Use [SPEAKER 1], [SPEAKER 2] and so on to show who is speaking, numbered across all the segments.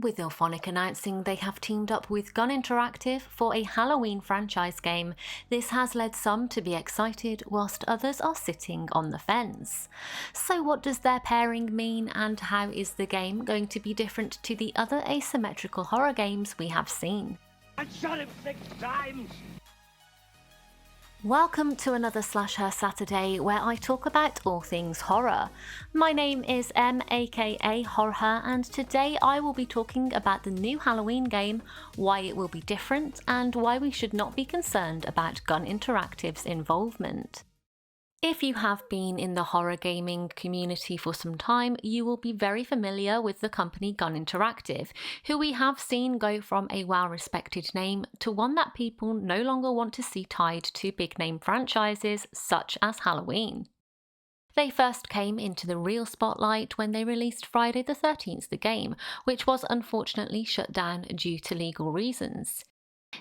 [SPEAKER 1] With Illfonic announcing they have teamed up with Gun Interactive for a Halloween franchise game, this has led some to be excited whilst others are sitting on the fence. So what does their pairing mean, and how is the game going to be different to the other asymmetrical horror games we have seen?
[SPEAKER 2] I shot him 6 times!
[SPEAKER 1] Welcome to another Slash Her Saturday where I talk about all things horror. My name is Em, aka Horror, and today I will be talking about the new Halloween game, why it will be different, and why we should not be concerned about Gun Interactive's involvement. If you have been in the horror gaming community for some time, you will be very familiar with the company Gun Interactive, who we have seen go from a well-respected name to one that people no longer want to see tied to big-name franchises such as Halloween. They first came into the real spotlight when they released Friday the 13th, the game, which was unfortunately shut down due to legal reasons.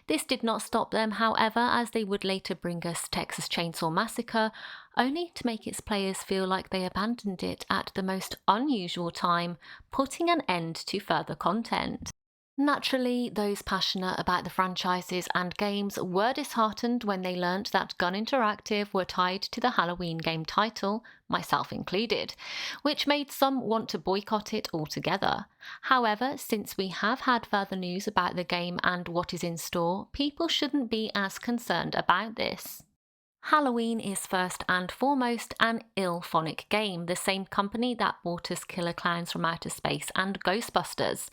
[SPEAKER 1] This did not stop them, however, as they would later bring us Texas Chainsaw Massacre, only to make its players feel like they abandoned it at the most unusual time, putting an end to further content. Naturally, those passionate about the franchises and games were disheartened when they learnt that Gun Interactive were tied to the Halloween game title, myself included, which made some want to boycott it altogether. However, since we have had further news about the game and what is in store, people shouldn't be as concerned about this. Halloween is first and foremost an Illfonic game, the same company that brought us Killer Clowns from Outer Space and Ghostbusters.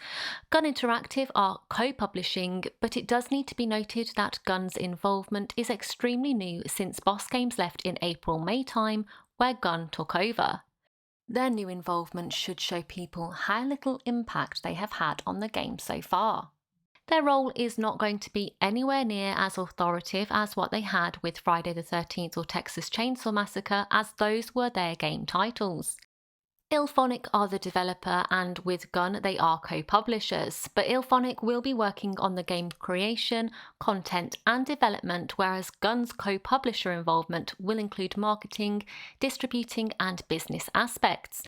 [SPEAKER 1] Gun Interactive are co-publishing, but it does need to be noted that Gun's involvement is extremely new since Boss Games left in April-May time, where Gun took over. Their new involvement should show people how little impact they have had on the game so far. Their role is not going to be anywhere near as authoritative as what they had with Friday the 13th or Texas Chainsaw Massacre, as those were their game titles. Illfonic are the developer, and with Gun they are co-publishers, but Illfonic will be working on the game creation, content and development, whereas Gun's co-publisher involvement will include marketing, distributing and business aspects.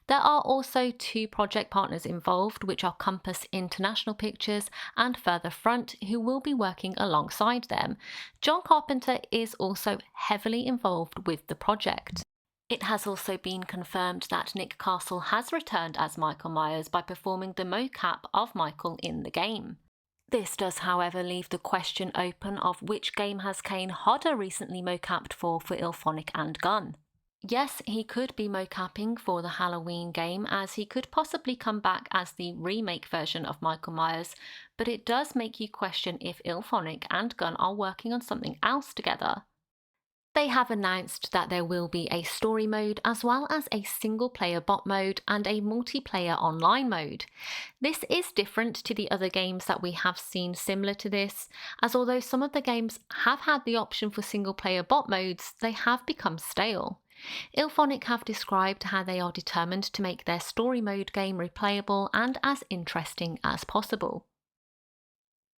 [SPEAKER 1] There are also two project partners involved, which are Compass International Pictures and Further Front, who will be working alongside them. John Carpenter is also heavily involved with the project. It has also been confirmed that Nick Castle has returned as Michael Myers by performing the mocap of Michael in the game. This does, however, leave the question open of which game has Kane Hodder recently mocapped for Illfonic and Gun. Yes, he could be mocapping for the Halloween game, as he could possibly come back as the remake version of Michael Myers, but it does make you question if Illfonic and Gun are working on something else together. They have announced that there will be a story mode as well as a single-player bot mode and a multiplayer online mode. This is different to the other games that we have seen similar to this, as although some of the games have had the option for single-player bot modes, they have become stale. Illfonic have described how they are determined to make their story mode game replayable and as interesting as possible.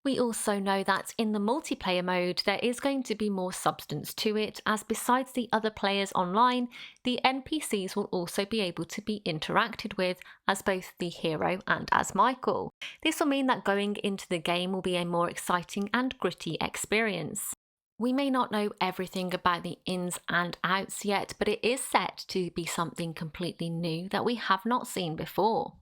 [SPEAKER 1] We also know that in the multiplayer mode there is going to be more substance to it, as besides the other players online, the NPCs will also be able to be interacted with as both the hero and as Michael. This will mean that going into the game will be a more exciting and gritty experience. We may not know everything about the ins and outs yet, but it is set to be something completely new that we have not seen before.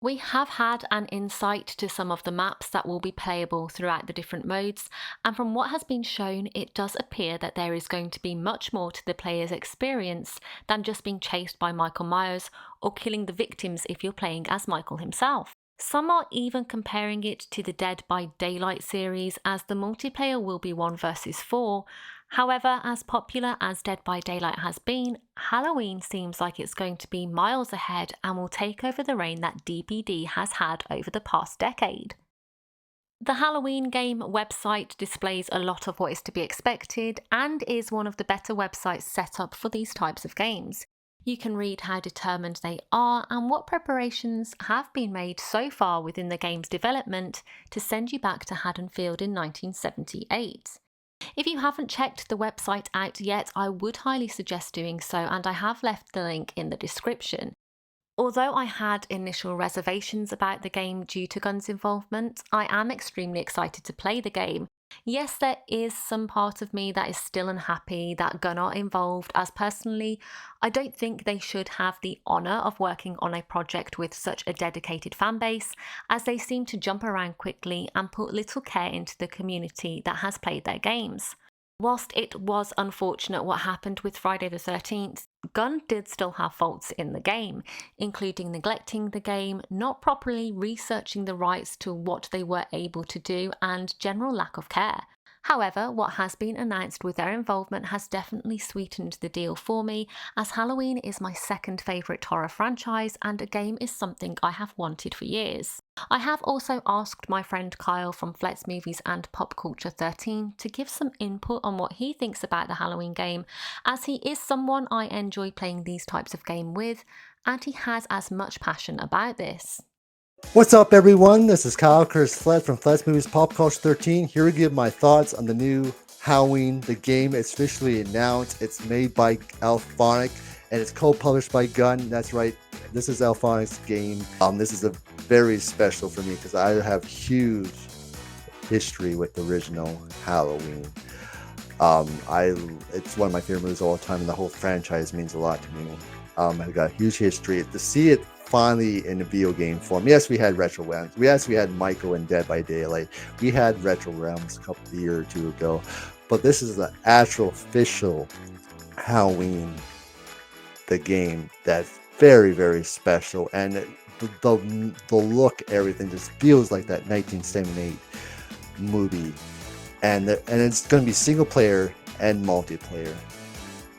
[SPEAKER 1] We have had an insight to some of the maps that will be playable throughout the different modes, and from what has been shown, it does appear that there is going to be much more to the player's experience than just being chased by Michael Myers or killing the victims if you're playing as Michael himself. Some are even comparing it to the Dead by Daylight series, as the multiplayer will be 1 versus 4. However, as popular as Dead by Daylight has been, Halloween seems like it's going to be miles ahead and will take over the reign that DBD has had over the past decade. The Halloween game website displays a lot of what is to be expected and is one of the better websites set up for these types of games. You can read how determined they are and what preparations have been made so far within the game's development to send you back to Haddonfield in 1978. If you haven't checked the website out yet, I would highly suggest doing so, and I have left the link in the description. Although I had initial reservations about the game due to Gunn's involvement, I am extremely excited to play the game. Yes, there is some part of me that is still unhappy that Gunn are involved, as personally, I don't think they should have the honour of working on a project with such a dedicated fanbase, as they seem to jump around quickly and put little care into the community that has played their games. Whilst it was unfortunate what happened with Friday the 13th, Gunn did still have faults in the game, including neglecting the game, not properly researching the rights to what they were able to do, and general lack of care. However, what has been announced with their involvement has definitely sweetened the deal for me, as Halloween is my second favourite horror franchise and a game is something I have wanted for years. I have also asked my friend Kyle from Flet's Movies and Pop Culture 13 to give some input on what he thinks about the Halloween game, as he is someone I enjoy playing these types of game with, and he has as much passion about this.
[SPEAKER 3] What's up, everyone? This is Kyle Flet from Flet's Movies Pop Culture 13, here to give my thoughts on the new Halloween. The game is officially announced. It's made by Illfonic and it's co-published by Gunn. That's right, this is Illfonic's game. This is a very special for me because I have huge history with the original Halloween. It's one of my favorite movies of all time, and the whole franchise means a lot to me. I've got a huge history. To see it finally in a video game form. Yes, we had Retro Realms. Yes, we had Michael and Dead by Daylight. We had Retro Realms a year or two ago. But this is the actual official Halloween, the game that's very, very special. And the look, everything just feels like that 1978 movie. And it's going to be single player and multiplayer.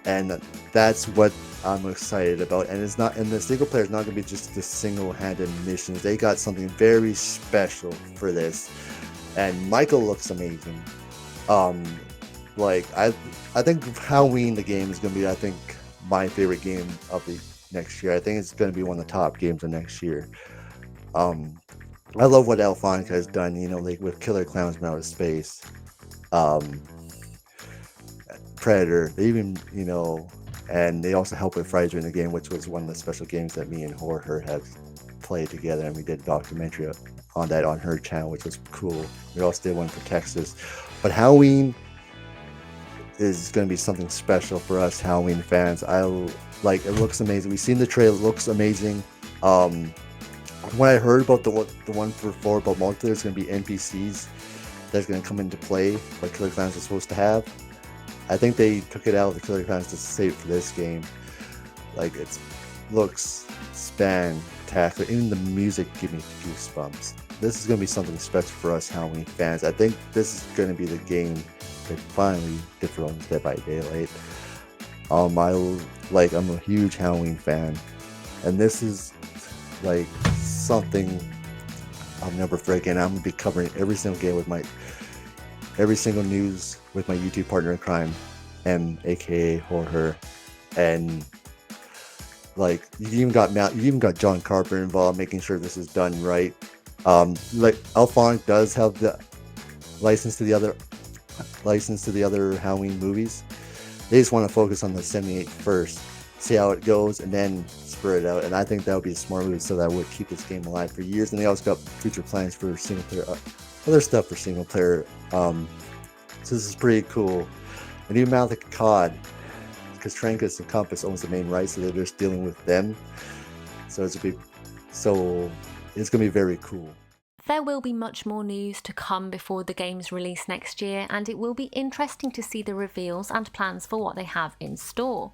[SPEAKER 3] And that's what I'm excited about. And the single player is not going to be just the single-handed missions. They got something very special for this. And Michael looks amazing. I think Halloween, the game, is going to be, I think, my favorite game of the next year. I think it's going to be one of the top games of next year. I love what Illfonic has done, with Killer Clowns from Outer Space. Predator, they even, and they also helped with Friday in the game, which was one of the special games that me and Jorge have played together, and we did a documentary on that on her channel, which was cool. We also did one for Texas. But Halloween is going to be something special for us Halloween fans. It looks amazing. We've seen the trailer, it looks amazing. When I heard about the one for 4 about multiplayer, it's going to be NPCs that's going to come into play, like Killer Clowns is supposed to have. I think they took it out of the Killer Clowns to save it for this game. It looks spectacular. Even the music gives me goosebumps. This is going to be something special for us Halloween fans. I think this is going to be the game that finally dethrones Dead by Daylight. I'm a huge Halloween fan, and this is something I'll never forget. I'm going to be covering every single game with every single news with my YouTube partner in crime, aka Jorge, and you even got John Carpenter involved, making sure this is done right. Illfonic does have the license to the other Halloween movies. They just want to focus on the 78 first, see how it goes, and then spread it out. And I think that would be a smart move, so that would keep this game alive for years. And they also got future plans for single player, other stuff for single player. So this is pretty cool. And even Malik Cod, because Trancas and Compass owns the main rights, so they're just dealing with them. So it's going to be very cool.
[SPEAKER 1] There will be much more news to come before the game's release next year, and it will be interesting to see the reveals and plans for what they have in store.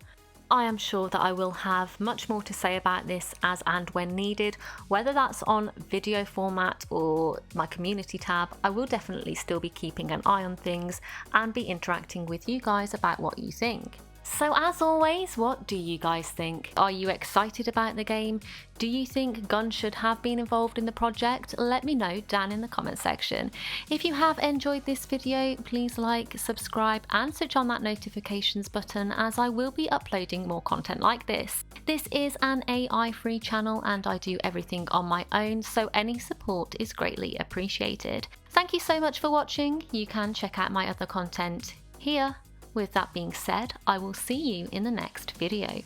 [SPEAKER 1] I am sure that I will have much more to say about this as and when needed, whether that's on video format or my community tab. I will definitely still be keeping an eye on things and be interacting with you guys about what you think. So as always, what do you guys think? Are you excited about the game? Do you think Gunn should have been involved in the project? Let me know down in the comment section. If you have enjoyed this video, please like, subscribe and switch on that notifications button, as I will be uploading more content like this. This is an AI-free channel and I do everything on my own, so any support is greatly appreciated. Thank you so much for watching. You can check out my other content here. With that being said, I will see you in the next video.